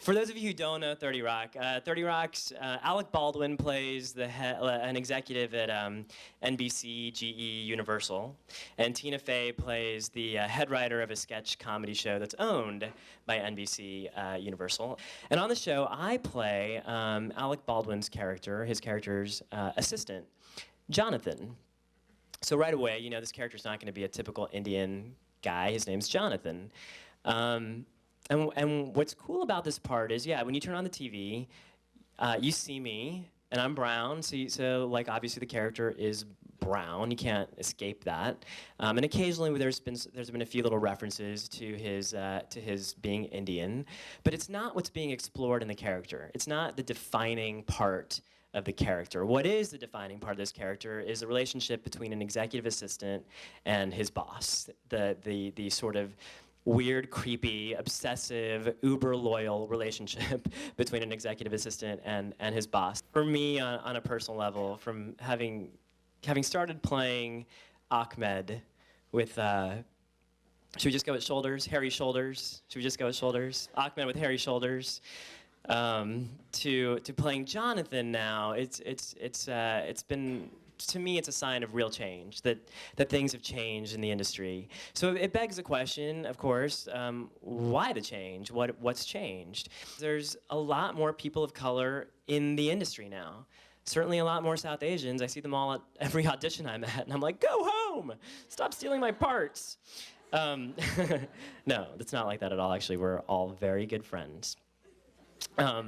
For those of you who don't know 30 Rock, 30 Rock's Alec Baldwin plays an executive at NBC, GE, Universal, and Tina Fey plays the head writer of a sketch comedy show that's owned by NBC Universal. And on the show, I play Alec Baldwin's character, his character's assistant, Jonathan. So right away, you know, this character's not going to be a typical Indian guy. His name's Jonathan. And what's cool about this part is, yeah, when you turn on the TV, you see me, and I'm brown, so like obviously the character is brown. You can't escape that. And occasionally there's been a few little references to his being Indian, but it's not what's being explored in the character. It's not the defining part of the character. What is the defining part of this character is the relationship between an executive assistant and his boss. The sort of weird, creepy, obsessive, uber-loyal relationship between an executive assistant and his boss. For me, on a personal level, from having started playing Ahmed with, should we just go with shoulders? Hairy shoulders? Should we just go with shoulders? Ahmed with hairy shoulders. To playing Jonathan now, it's been, to me, it's a sign of real change, that things have changed in the industry. So it begs the question, of course, why the change? What's changed? There's a lot more people of color in the industry now. Certainly a lot more South Asians. I see them all at every audition I'm at, and I'm like, go home! Stop stealing my parts! No, it's not like that at all, actually. We're all very good friends. But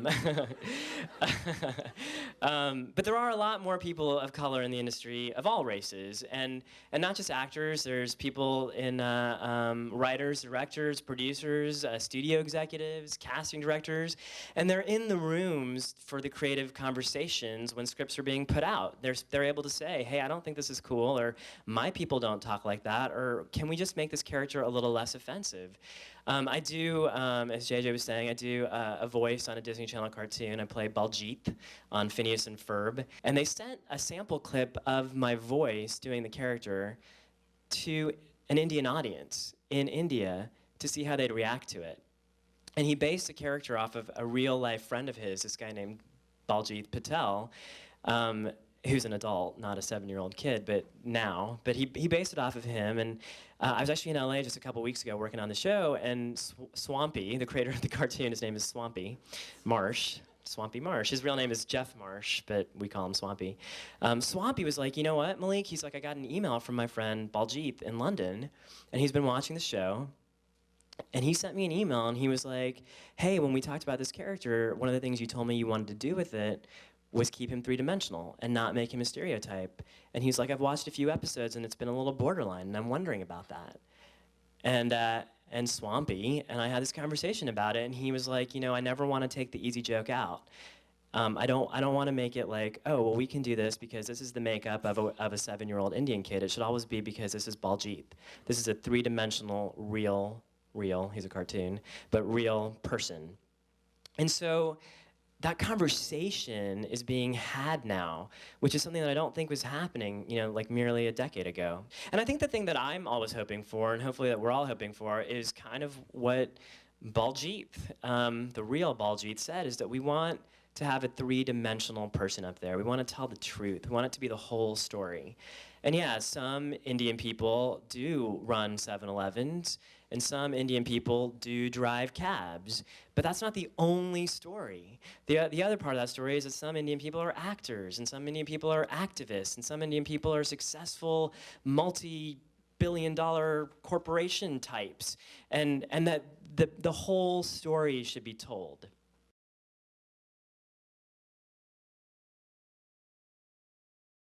there are a lot more people of color in the industry of all races, and not just actors. There's people in writers, directors, producers, studio executives, casting directors, and they're in the rooms for the creative conversations when scripts are being put out. They're able to say, hey, I don't think this is cool, or my people don't talk like that, or can we just make this character a little less offensive? I do, as JJ was saying, I do a voice on a Disney Channel cartoon. I play Baljeet on Phineas and Ferb. And they sent a sample clip of my voice doing the character to an Indian audience in India to see how they'd react to it. And he based the character off of a real-life friend of his, this guy named Baljeet Patel, who's an adult, not a 7-year-old kid, but he based it off of him. And I was actually in LA just a couple weeks ago working on the show, and Swampy, the creator of the cartoon, his name is Swampy Marsh. Swampy Marsh. His real name is Jeff Marsh, but we call him Swampy. Swampy was like, you know what, Maulik? He's like, I got an email from my friend Baljeet in London, and he's been watching the show. And he sent me an email, and he was like, hey, when we talked about this character, one of the things you told me you wanted to do with it was keep him three-dimensional and not make him a stereotype. And he's like, I've watched a few episodes and it's been a little borderline, and I'm wondering about that. And Swampy and I had this conversation about it, and he was like, you know, I never want to take the easy joke out. I don't want to make it like, oh, well, we can do this because this is the makeup of a 7-year-old Indian kid. It should always be because this is Baljeet. This is a three-dimensional, real, he's a cartoon, but real person. And so that conversation is being had now, which is something that I don't think was happening, you know, like merely a decade ago. And I think the thing that I'm always hoping for, and hopefully that we're all hoping for, is kind of what Baljeet, the real Baljeet, said, is that we want to have a three-dimensional person up there. We want to tell the truth. We want it to be the whole story. And yeah, some Indian people do run 7-Elevens, and some Indian people do drive cabs, but that's not the only story. The other part of that story is that some Indian people are actors, and some Indian people are activists, and some Indian people are successful multi-billion-dollar corporation types, and that the whole story should be told.